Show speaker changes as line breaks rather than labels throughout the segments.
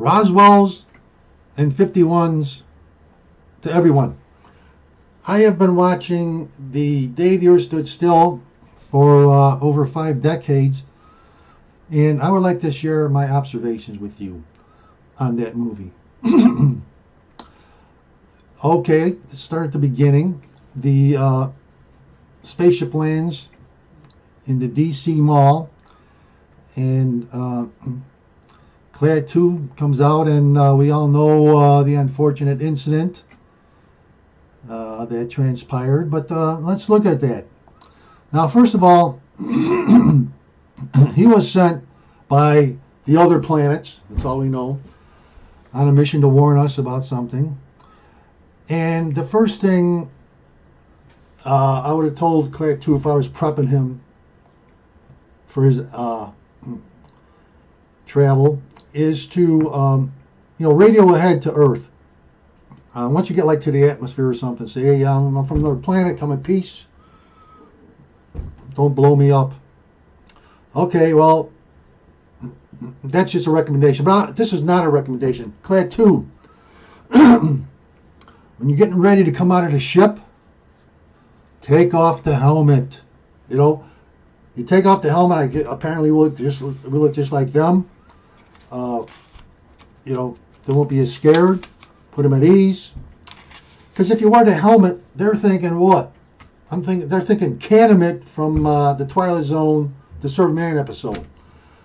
Roswells and 51s to everyone. I have been watching The Day the Earth Stood Still for over 5 decades, and I would like to share my observations with you on that movie. Okay, let's start at the beginning. The spaceship lands in the DC Mall, and Klatuu comes out, and we all know the unfortunate incident that transpired. But let's look at that. Now, first of all, he was sent by the other planets, that's all we know, on a mission to warn us about something. And the first thing I would have told Klatuu if I was prepping him for his travel is to radio ahead to Earth. Once you get like to the atmosphere or something, say, hey, I'm from another planet, come in peace. Don't blow me up. Okay, well, that's just a recommendation. But this is not a recommendation. Klatuu, when you're getting ready to come out of the ship, take off the helmet. You take off the helmet. Apparently, we look just like them. They won't be as scared. Put them at ease. Because if you wear the helmet, they're thinking what? They're thinking Canamit from the Twilight Zone, the Serve Man episode,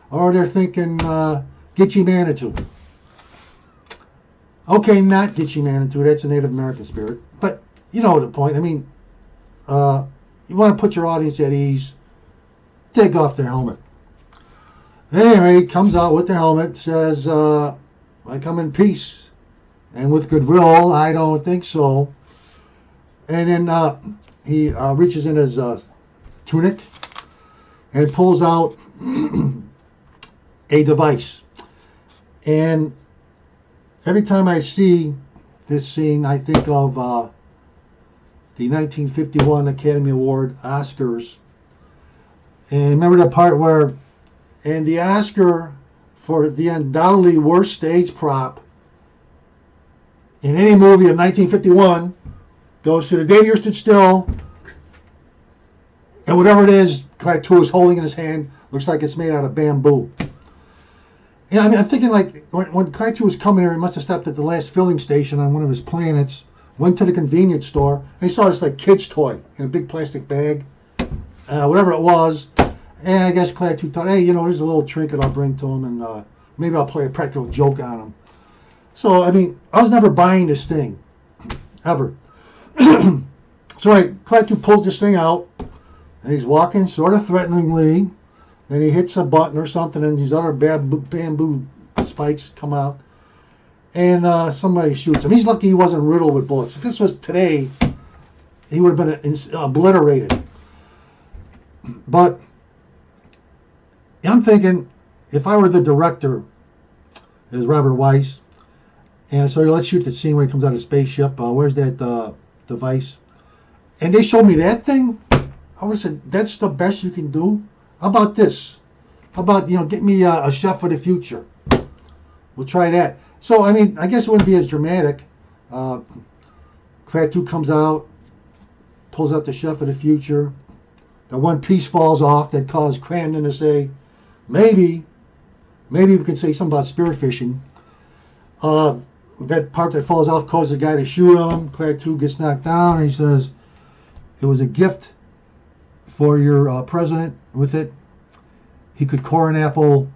or they're thinking Gitchy Manitou. Okay, not Gitchy Manitou. That's a Native American spirit. But you know the point. I mean, you want to put your audience at ease. Take off the helmet. Anyway, he comes out with the helmet, says, I come in peace and with goodwill. I don't think so. And then he reaches in his tunic and pulls out a device. And every time I see this scene, I think of the 1951 Academy Award Oscars. And remember the part where, and the Oscar for the undoubtedly worst stage prop in any movie of 1951 goes to The Day the Earth Stood Still, and whatever it is Klatuu is holding in his hand looks like it's made out of bamboo. Yeah, I mean, I'm thinking like when Klatuu was coming here, he must have stopped at the last filling station on one of his planets, went to the convenience store, and he saw this like kid's toy in a big plastic bag, whatever it was. And I guess Klatuu thought, hey, here's a little trinket I'll bring to him, and maybe I'll play a practical joke on him. So, I mean, I was never buying this thing, ever. So, Klatuu pulls this thing out, and he's walking sort of threateningly, and he hits a button or something, and these other bamboo spikes come out, and somebody shoots him. He's lucky he wasn't riddled with bullets. If this was today, he would have been obliterated. But I'm thinking, if I were the director, as Robert Weiss, and so let's shoot the scene when he comes out of the spaceship. Where's that device? And they showed me that thing. I would have said, that's the best you can do? How about this? How about, get me a chef for the future? We'll try that. So, I mean, I guess it wouldn't be as dramatic. Klatuu comes out, pulls out the chef of the future. The one piece falls off that caused Cramden to say, maybe we can say something about spearfishing. That part that falls off causes the guy to shoot him. Klatuu gets knocked down, and he says, it was a gift for your president. With it, he could core an apple.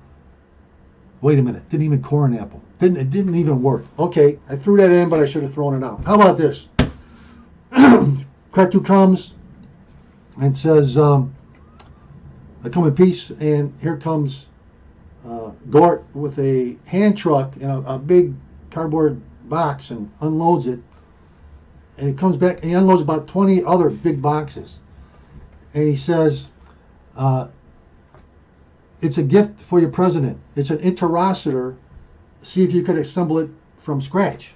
Wait a minute, didn't even core an apple. It didn't even work. Okay, I threw that in, but I should have thrown it out. How about this? Klatuu comes and says, I come in peace, and here comes Gort with a hand truck and a big cardboard box and unloads it. And he comes back and he unloads about 20 other big boxes. And he says, it's a gift for your president. It's an interocitor. See if you could assemble it from scratch.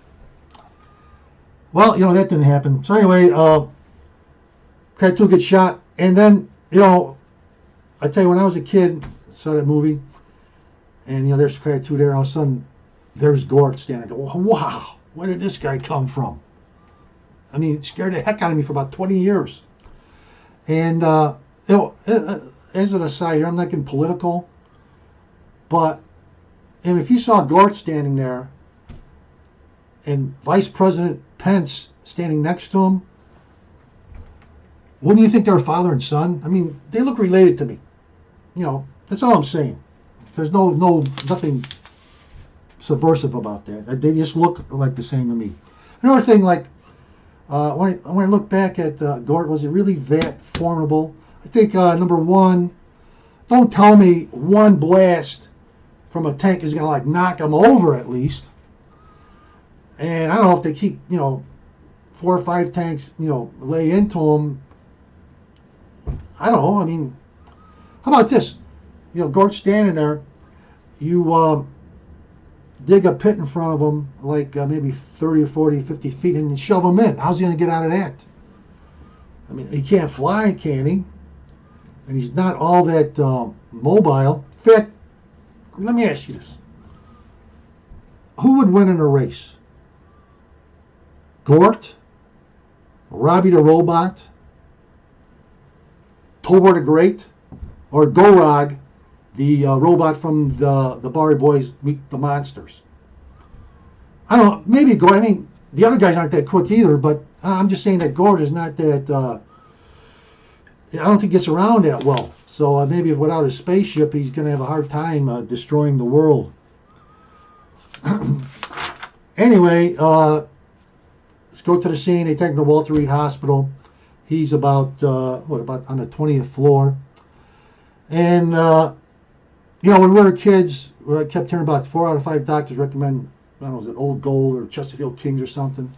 Well, that didn't happen. So anyway, Klatuu gets shot. And then, I tell you, when I was a kid, saw that movie, and there's Klatuu there. All of a sudden, there's Gort standing. I go, wow, where did this guy come from? I mean, it scared the heck out of me for about 20 years. And, as an aside, I'm not getting political, but and if you saw Gort standing there and Vice President Pence standing next to him, wouldn't you think they're father and son? I mean, they look related to me. That's all I'm saying. There's nothing subversive about that. They just look like the same to me. Another thing, like when I look back at Gort, was it really that formidable? I think number one, don't tell me one blast from a tank is going to like knock him over at least. And I don't know if they keep 4 or 5 tanks lay into him. I don't know. I mean, how about this? Gort's standing there. You dig a pit in front of him, like maybe 30 or 40, 50 feet, and you shove him in. How's he going to get out of that? I mean, he can't fly, can he? And he's not all that mobile. In fact, let me ask you this. Who would win in a race? Gort? Robbie the Robot? Tobor the Great? Or Gorog, the robot from the Barry Boys Meet the Monsters? I don't know. Maybe Gort. I mean, the other guys aren't that quick either, but I'm just saying that Gort is not that... I don't think he gets around that well. So maybe without a spaceship, he's going to have a hard time destroying the world. Anyway, let's go to the scene. They take him to Walter Reed Hospital. He's about on the 20th floor. And, when we were kids, I kept hearing about 4 out of 5 doctors recommend, I don't know, was it Old Gold or Chesterfield Kings or something.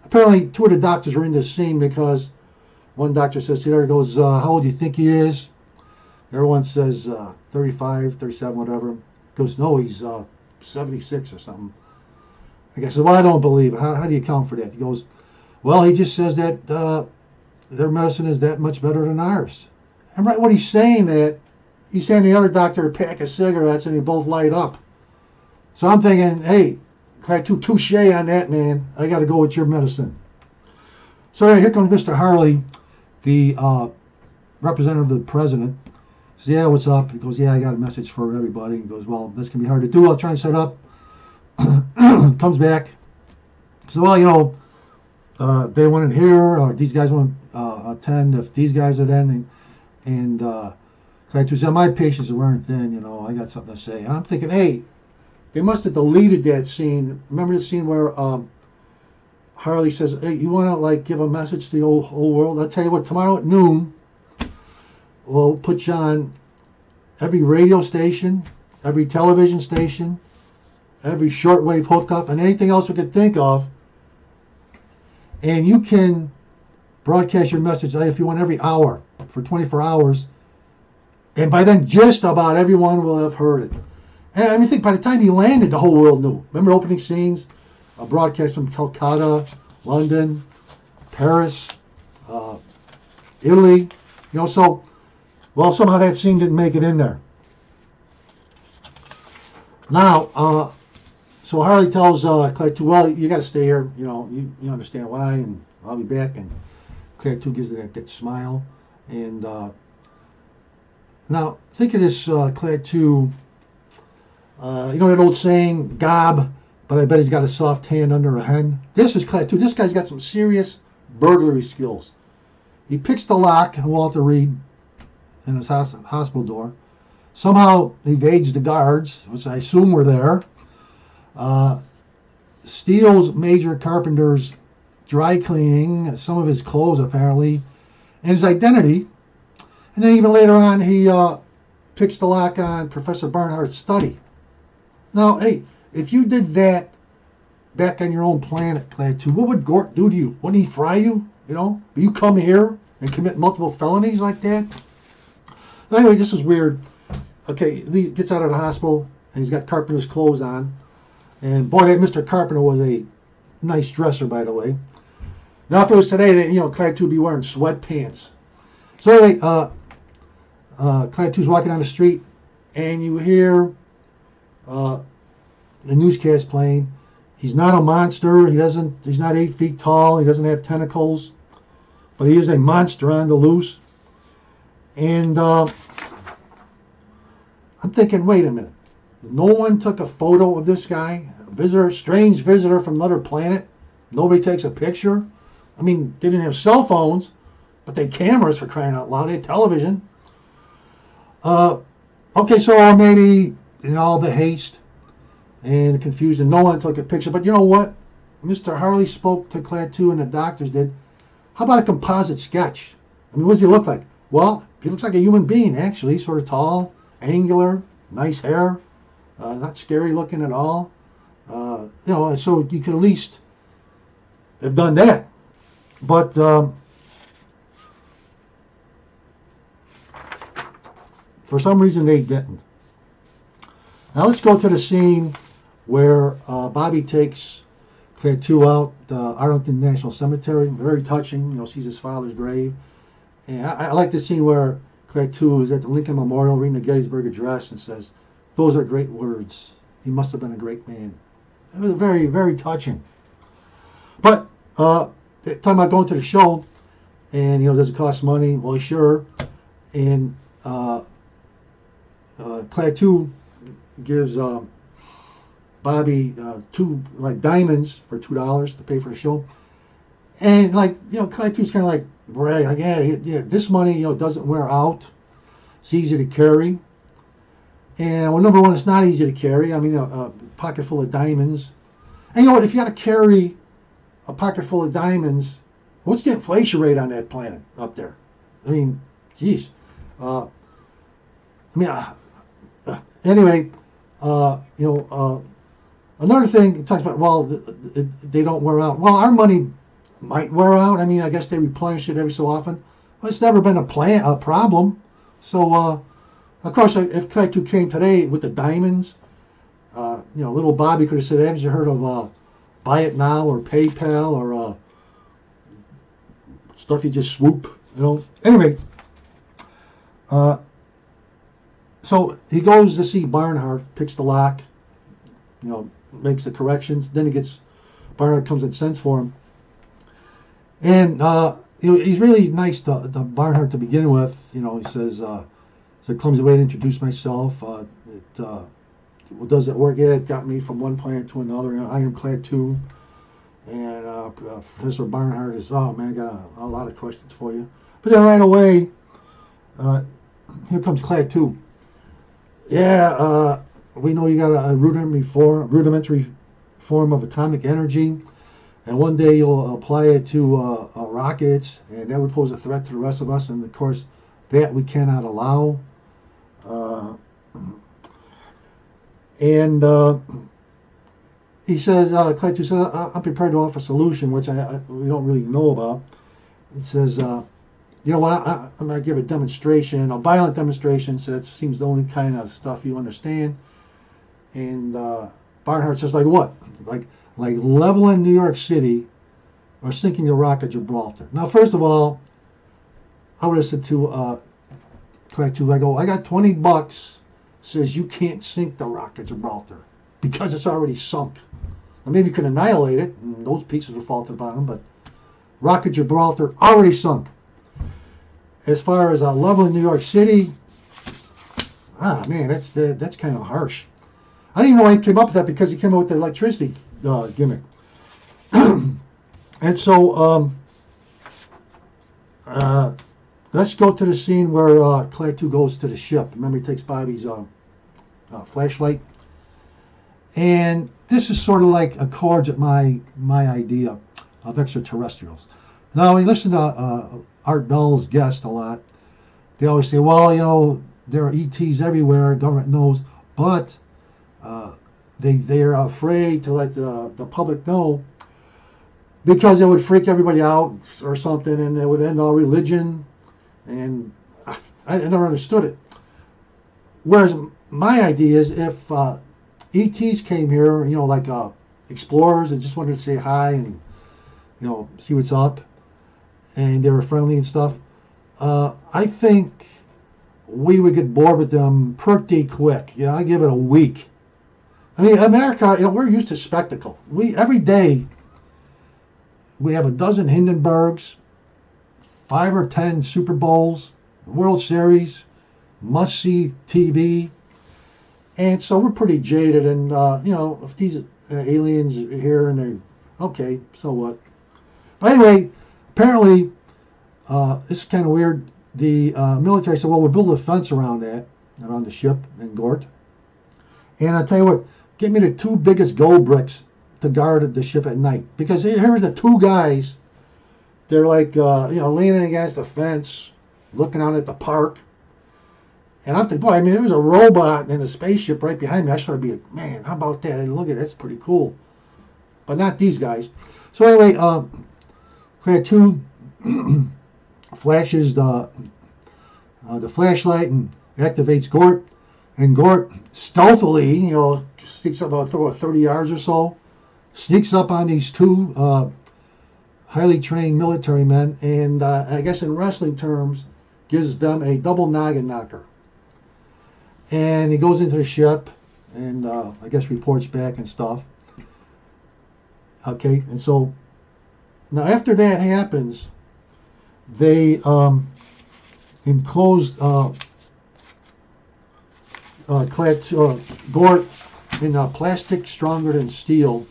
Apparently, 2 of the doctors were in this scene because one doctor says, he goes, how old do you think he is? Everyone says 35, 37, whatever. He goes, no, he's 76 or something. I said, well, I don't believe it. How do you account for that? He goes, well, he just says that their medicine is that much better than ours. And right when he's saying that, he's handing the other doctor a pack of cigarettes and they both light up. So I'm thinking, hey, Klatuu, touche on that, man. I got to go with your medicine. So anyway, here comes Mr. Harley, the representative of the president. He says, yeah, what's up? He goes, yeah, I got a message for everybody. He goes, well, this can be hard to do. I'll try and set up. Comes back. So, well, they want it here, or these guys want to attend if these guys are then. And Klatuu said, my patients are wearing thin, I got something to say. And I'm thinking, hey, they must have deleted that scene. Remember the scene where Harley says, hey, you want to give a message to the whole world? I'll tell you what, tomorrow at noon, we'll put you on every radio station, every television station, every shortwave hookup, and anything else we could think of. And you can broadcast your message if you want every hour for 24 hours. And by then, just about everyone will have heard it. And I think by the time he landed, the whole world knew. Remember opening scenes? A broadcast from Calcutta, London, Paris, Italy. So, well, somehow that scene didn't make it in there. Now, so Harley tells Klatuu, well, you got to stay here. You understand why, and I'll be back. And Klatuu gives that smile. And now, think of this, Klatuu. That old saying, gob, but I bet he's got a soft hand under a hen. This is Klatuu. This guy's got some serious burglary skills. He picks the lock on Walter Reed in his hospital door. Somehow evades the guards, which I assume were there. Steals Major Carpenter's dry cleaning, some of his clothes apparently, and his identity. And then even later on, he picks the lock on Professor Barnhart's study. Now, hey, if you did that back on your own planet, Klatuu, what would Gort do to you? Wouldn't he fry you? Will you come here and commit multiple felonies like that? Anyway, this is weird. Okay, he gets out of the hospital, and he's got Carpenter's clothes on. And boy, that Mr. Carpenter was a nice dresser, by the way. Now, if it was today, Klatuu would be wearing sweatpants. So anyway, Klatuu's walking down the street, and you hear the newscast playing. He's not a monster. He's not 8 feet tall. He doesn't have tentacles, but he is a monster on the loose. And I'm thinking, wait a minute. No one took a photo of this guy, a visitor, strange visitor from another planet. Nobody takes a picture. I mean, they didn't have cell phones, but they had cameras, for crying out loud. They had television. Okay, so maybe in all the haste and the confusion, no one took a picture. But you know what? Mr. Harley spoke to Klatuu and the doctors did. How about a composite sketch? I mean, what does he look like? Well, he looks like a human being, actually. Sort of tall, angular, nice hair. Not scary looking at all. You know, so you could at least have done that. But for some reason they didn't. Now let's go to the scene where Bobby takes Klatuu out Arlington National Cemetery. Very touching. You know, sees his father's grave. And I like the scene where Klatuu is at the Lincoln Memorial reading the Gettysburg Address and says, "Those are great words. He must have been a great man." It was very, very touching. But talking about going to the show, and you know, does it cost money? Well, sure. And Klatuu gives Bobby 2 diamonds for $2 to pay for the show. And Klatuu's kind of like, brag, like, yeah, this money, doesn't wear out. It's easy to carry. And well, number one, it's not easy to carry. I mean, a pocket full of diamonds. And you know what? If you got to carry a pocket full of diamonds, what's the inflation rate on that planet up there? I mean, geez. Anyway, another thing it talks about. Well, they don't wear out. Well, our money might wear out. I mean, I guess they replenish it every so often. Well, it's never been a problem. So, of course, if Klatuu came today with the diamonds, little Bobby could have said, "Haven't you heard of Buy It Now or PayPal or stuff you just swoop?" Anyway, so he goes to see Barnhart, picks the lock, makes the corrections. Then Barnhart comes and sends for him. And he's really nice to Barnhart to begin with. He says, "It's a clumsy way to introduce myself. Does it work? Yeah, it got me from one planet to another. I am Klatuu." And Professor Barnhart is, "Oh man, I got a lot of questions for you." But then right away, here comes Klatuu. "Yeah, we know you got a rudimentary form of atomic energy, and one day you'll apply it to rockets, and that would pose a threat to the rest of us. And of course, that we cannot allow." He says, Klatuu says, "I'm prepared to offer a solution," which we don't really know about. He says, "You know what? I'm going to give a demonstration, a violent demonstration, so that seems the only kind of stuff you understand." And Barnhart says, "Like what?" Like leveling New York City or sinking the Rock of Gibraltar. Now, first of all, I would have said to Klatuu, I got $20, says you can't sink the Rock of Gibraltar because it's already sunk. Now, maybe you can annihilate it, and those pieces will fall to the bottom, but Rock of Gibraltar already sunk. As far as leveling New York City, man, that's kind of harsh. I didn't even know why he came up with that, because he came up with the electricity gimmick. And so let's go to the scene where Klatuu goes to the ship. Remember, he takes Bobby's flashlight. And this is sort of like accords with my idea of extraterrestrials. Now, when you listen to Art Bell's guest a lot, they always say, well, there are ETs everywhere, government knows, but they're afraid to let the public know because it would freak everybody out or something, and it would end all religion. And I never understood it. Whereas my idea is, if ETs came here, like explorers and just wanted to say hi and see what's up, and they were friendly and stuff, I think we would get bored with them pretty quick. I give it a week. I mean, America, we're used to spectacle. Every day we have a dozen Hindenburgs, 5 or 10 Super Bowls, World Series, must-see TV, and so we're pretty jaded. And if these aliens are here and they're okay, so what? But anyway, apparently, this is kind of weird. The military said, "Well, we'll build a fence around the ship in Gort." And I tell you what, get me the 2 biggest gold bricks to guard the ship at night, because here's the 2 guys. They're like, leaning against the fence, looking out at the park. And I'm thinking, boy, I mean, there was a robot in a spaceship right behind me. I started being like, man, how about that? And look at it, that's pretty cool. But not these guys. So anyway, Klatuu flashes the flashlight and activates Gort. And Gort stealthily, sneaks up about 30 yards or so, sneaks up on these 2 highly trained military men, and I guess in wrestling terms, gives them a double noggin knocker. And he goes into the ship, and I guess reports back and stuff. Okay, and so now after that happens, they enclosed Gort in plastic stronger than steel.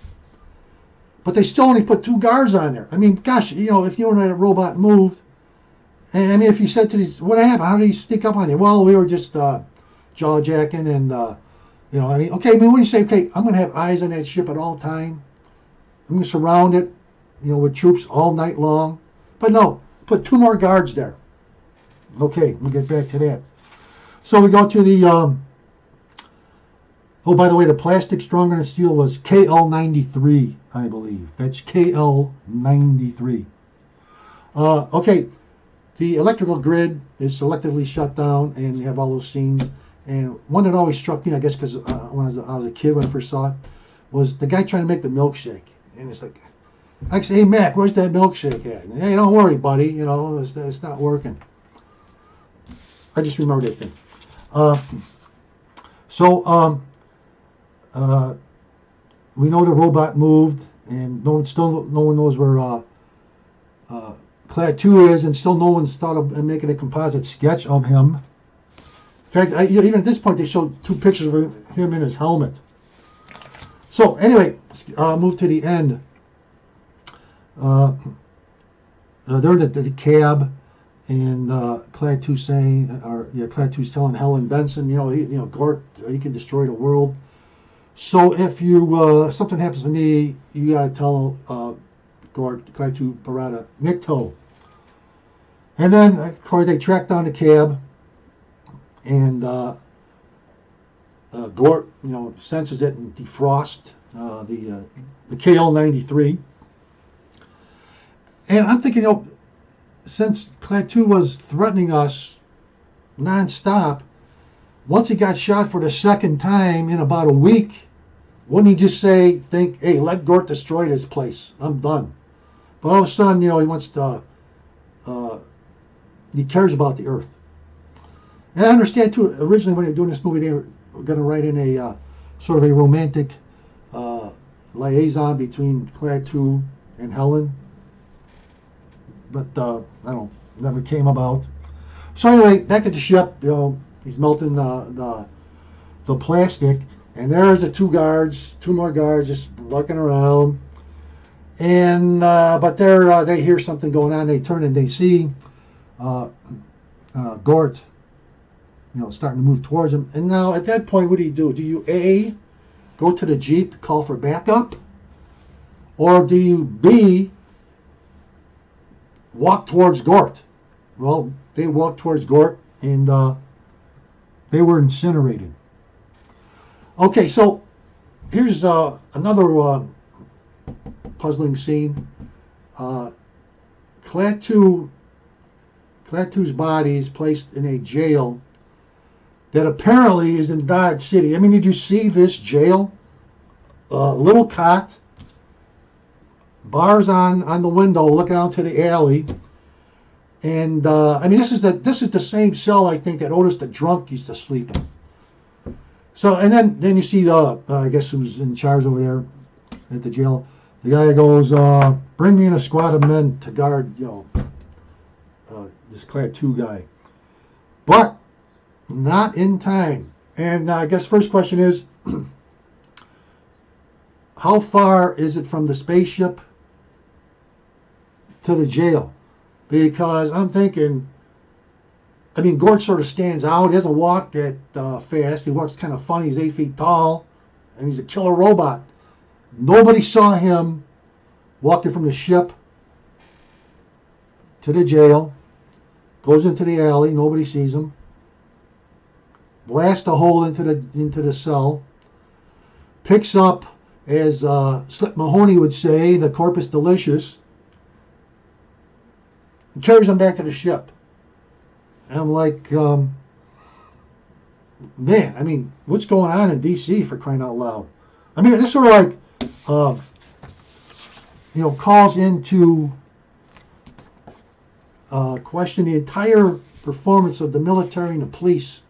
But they still only put 2 guards on there. I mean, gosh, if you and that robot moved, and I mean, if you said to these, what happened? How did he sneak up on you? Well, we were just jaw jacking, and I mean, okay. I mean, when you say, okay, I'm going to have eyes on that ship at all time. I'm going to surround it, with troops all night long. But no, put 2 more guards there. Okay, we'll get back to that. So we go to the. Oh, by the way, the plastic stronger than steel was KL93, I believe. That's KL93. Okay, the electrical grid is selectively shut down, and you have all those scenes. And one that always struck me, I guess, because when I was a kid when I first saw it, was the guy trying to make the milkshake. And it's like, I say, hey, Mac, where's that milkshake at? And, hey, don't worry, buddy. It's not working. I just remember that thing. We know the robot moved, and no one knows where Klatuu is, and still no one's thought of making a composite sketch of him. In fact, even at this point, they showed 2 pictures of him in his helmet. So anyway, move to the end. They're in the cab, and Klatuu's Klatuu's telling Helen Benson, Gort, he can destroy the world. So if something happens to me, you gotta tell Gort, Klatuu, barrada, Nikto. And then, of course, they track down the cab, and Gort, senses it and defrosts the KL93. And I'm thinking, since Klatuu was threatening us nonstop, once he got shot for the 2nd time in about a week, wouldn't he just think, hey, let Gort destroy this place. I'm done. But all of a sudden, he wants to, he cares about the Earth. And I understand, too, originally when they were doing this movie, they were going to write in a sort of a romantic liaison between Klatuu and Helen. But, I don't, never came about. So anyway, back at the ship, he's melting the plastic, and there's the 2 more guards just looking around. And but they hear something going on. They turn and they see Gort, starting to move towards him. And now at that point, what do you do? Do you A, go to the Jeep, call for backup, or do you B, walk towards Gort? Well, they walked towards Gort, and they were incinerated. Okay, so here's another puzzling scene. Klatuu's body is placed in a jail that apparently is in Dodge City. I mean, did you see this jail? Little cot, bars on the window looking out to the alley. And I mean, this is the same cell, I think, that Otis the drunk used to sleep in. So, and then you see the, I guess who's in charge over there at the jail. The guy goes, bring me in a squad of men to guard, this Klatuu guy. But not in time. And I guess first question is, how far is it from the spaceship to the jail? Because I'm thinking, I mean, Gort sort of stands out. He doesn't walk that fast. He walks kind of funny. He's 8 feet tall, and he's a killer robot. Nobody saw him walking from the ship to the jail. Goes into the alley. Nobody sees him. Blasts a hole into the cell. Picks up, as Slip Mahoney would say, the corpus delicious, and carries him back to the ship. And I'm like, man, I mean, what's going on in D.C. for crying out loud? I mean, this sort of like, calls into question the entire performance of the military and the police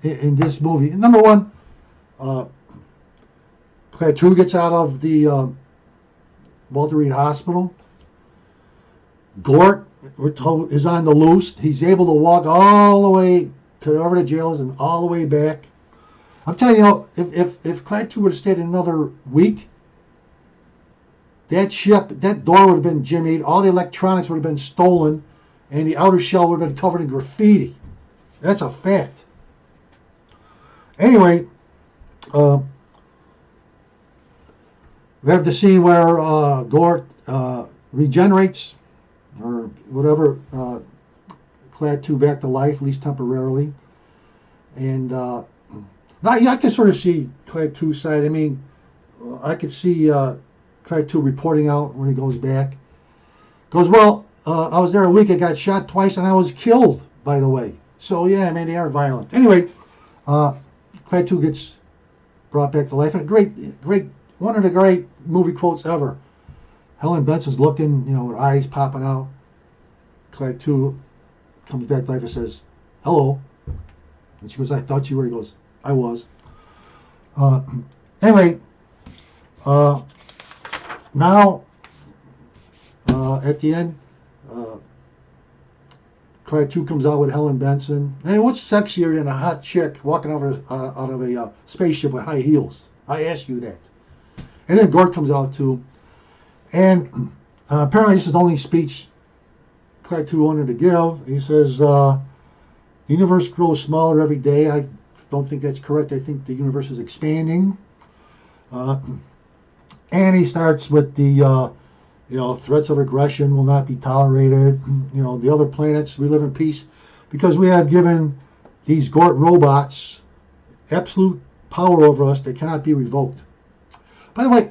in this movie. And number one, Klatuu gets out of the Walter Reed Hospital. Gort, we're told, is on the loose. He's able to walk all the way to wherever the jail is and all the way back. I'm telling you, if Klatuu would have stayed another week, that door would have been jimmied, all the electronics would have been stolen, and the outer shell would have been covered in graffiti. That's a fact. Anyway, we have the scene where Gort regenerates, or whatever, Klatuu back to life, at least temporarily. And now, I can sort of see Klatuu's side. I mean, I could see Klatuu reporting out when he goes back. Goes, well, I was there a week, I got shot twice, and I was killed, by the way. So, yeah, I mean, they are violent. Anyway, Klatuu gets brought back to life. And one of the great movie quotes ever. Helen Benson's looking, with eyes popping out. Klatuu comes back to life and says, hello. And she goes, I thought you were. He goes, I was. Anyway, now, at the end, Klatuu comes out with Helen Benson. And what's sexier than a hot chick walking out of a spaceship with high heels? I ask you that. And then Gort comes out too. And apparently this is the only speech Klatuu wanted to give. He says, the universe grows smaller every day. I don't think that's correct. I think the universe is expanding. And he starts with the, threats of aggression will not be tolerated. The other planets, we live in peace because we have given these Gort robots absolute power over us that cannot be revoked. By the way,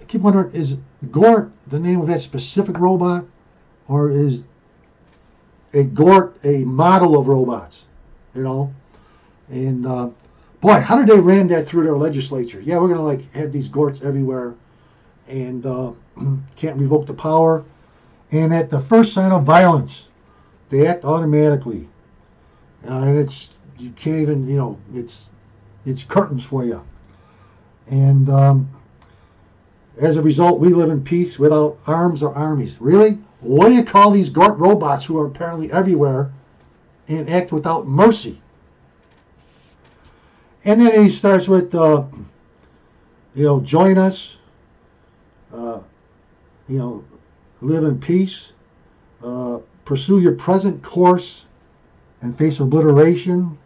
I keep wondering, is Gort the name of that specific robot, or is a Gort a model of robots? And boy, how did they ram that through their legislature? Yeah, we're gonna have these Gorts everywhere, and can't revoke the power. And at the first sign of violence, they act automatically, and you can't even it's curtains for you. And as a result, we live in peace without arms or armies. Really? What do you call these Gort robots who are apparently everywhere and act without mercy? And then he starts with, join us, live in peace, pursue your present course and face obliteration,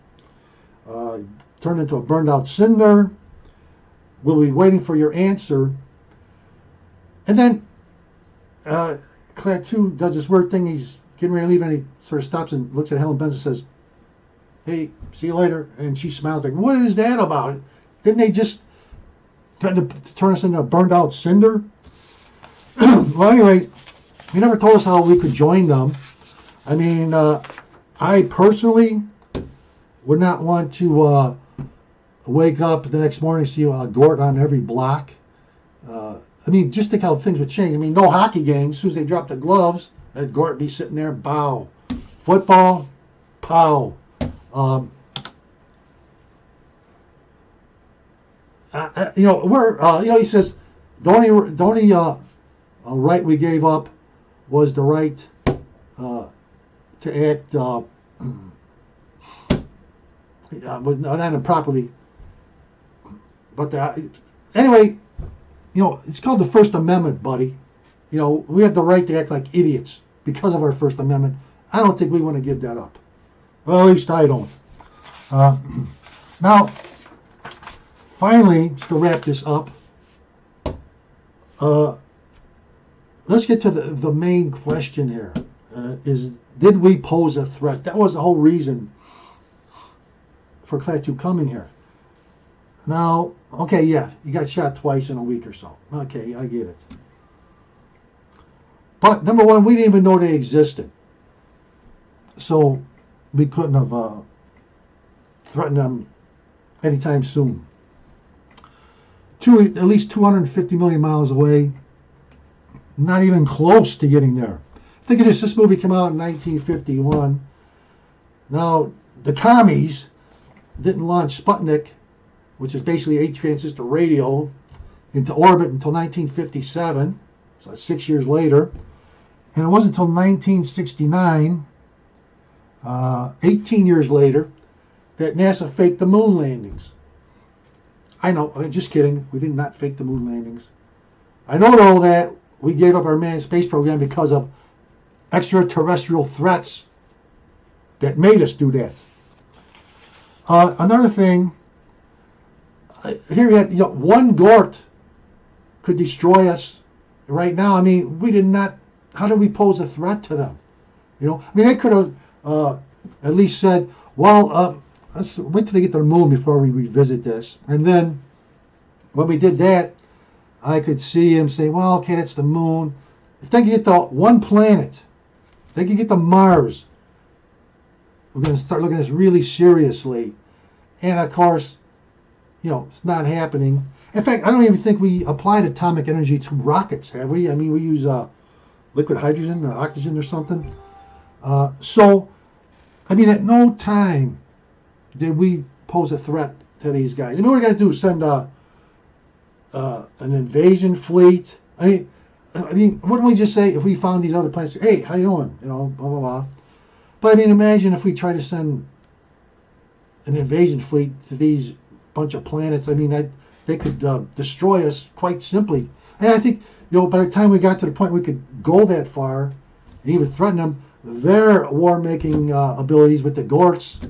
turn into a burned out cinder, we'll be waiting for your answer. And then Klatuu does this weird thing. He's getting ready to leave, and he sort of stops and looks at Helen Benson and says, hey, see you later. And she smiles like, what is that about? Didn't they just try to turn us into a burned out cinder? Well, anyway, he never told us how we could join them. I mean, I personally would not want to wake up the next morning and see a Gort on every block. I mean, just think how things would change. I mean, no hockey games. As soon as they drop the gloves, that Gort be sitting there, bow. Football, pow. he says the only right we gave up was the right to act not improperly. But anyway, it's called the First Amendment, buddy. We have the right to act like idiots because of our First Amendment. I don't think we want to give that up. Well, at least I don't. Now, finally, just to wrap this up, let's get to the main question here. Did we pose a threat? That was the whole reason for Klatuu coming here. Now, okay, yeah, you got shot twice in a week or so. Okay, I get it. But number one, we didn't even know they existed. So we couldn't have threatened them anytime soon. At least 250 million miles away. Not even close to getting there. Think of this. This movie came out in 1951. Now, the commies didn't launch Sputnik, which is basically 8-transistor radio, into orbit until 1957. So 6 years later. And it wasn't until 1969, 18 years later, that NASA faked the moon landings. I know, I'm just kidding. We did not fake the moon landings. I know, though, that we gave up our manned space program because of extraterrestrial threats that made us do that. Another thing, here you had, one Gort could destroy us right now. I mean, we did not. How did we pose a threat to them? They could have at least said, well, let's wait till they get to the moon before we revisit this. And then when we did that, I could see him say, well, okay, that's the moon. If they could get the one planet, if they could get to Mars, we're going to start looking at this really seriously. And of course, it's not happening. In fact, I don't even think we applied atomic energy to rockets, have we? I mean, we use liquid hydrogen or oxygen or something. So, I mean, at no time did we pose a threat to these guys. I mean, what are we going to do? Send an invasion fleet? I mean, wouldn't we just say if we found these other planets? Hey, how you doing? Blah blah blah. But I mean, imagine if we try to send an invasion fleet to these bunch of planets. I mean, they could destroy us quite simply. And I think by the time we got to the point we could go that far and even threaten them, their war-making abilities with the Gorts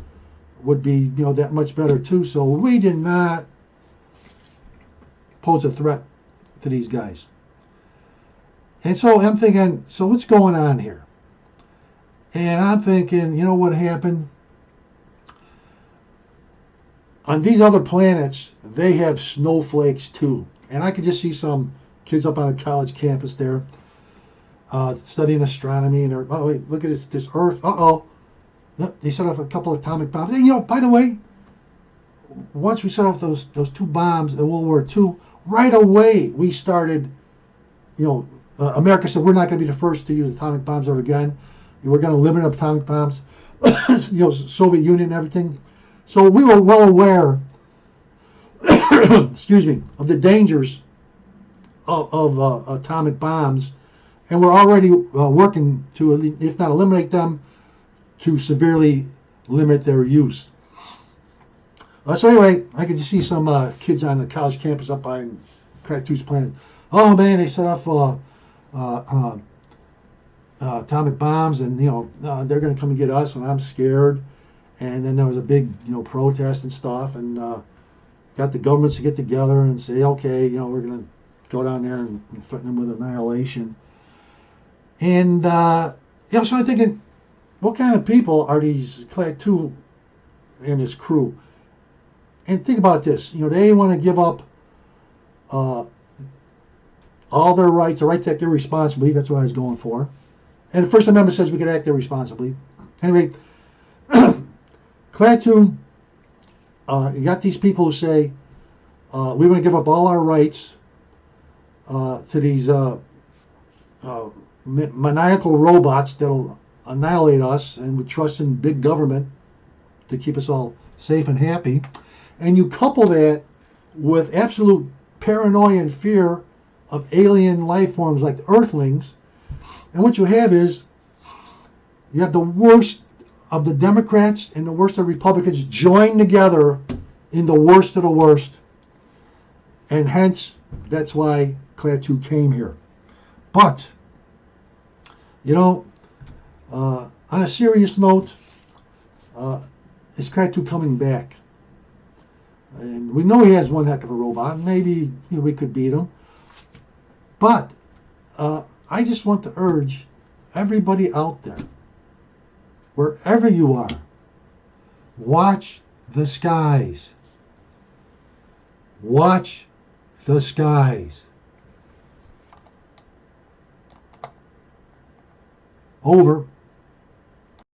would be that much better too. So we did not pose a threat to these guys. And so I'm thinking, so what's going on here? And I'm thinking, what happened? On these other planets, they have snowflakes too. And I could just see some kids up on a college campus there studying astronomy. And oh, wait, look at this Earth. Uh-oh. They set off a couple of atomic bombs. And, by the way, once we set off those two bombs in World War II, right away we started, America said we're not going to be the first to use atomic bombs ever again. We're going to limit atomic bombs, Soviet Union and everything. So we were well aware, excuse me, of the dangers of atomic bombs, and we're already working to, if not eliminate them, to severely limit their use. So anyway, I could just see some kids on the college campus up on Klatuu's planet. Oh man, they set off atomic bombs, and they're going to come and get us, and I'm scared. And then there was a big protest and stuff, and got the governments to get together and say, okay, we're going to go down there and threaten them with annihilation. And so I'm thinking, what kind of people are these Klatuu and his crew? And think about this. They want to give up all their rights, the right to act irresponsibly. That's what I was going for. And the First Amendment says we can act irresponsibly. Anyway, Klatuu, you got these people who say, we want to give up all our rights to these maniacal robots that'll annihilate us, and we trust in big government to keep us all safe and happy. And you couple that with absolute paranoia and fear of alien life forms like the Earthlings. And what you have is you have the worst of the Democrats and the worst of the Republicans joined together in the worst of the worst. And hence, that's why Klatuu came here. But, you know, on a serious note, is Klatuu coming back? And we know he has one heck of a robot. Maybe we could beat him. But I just want to urge everybody out there, wherever you are, watch the skies. Watch the skies. Over.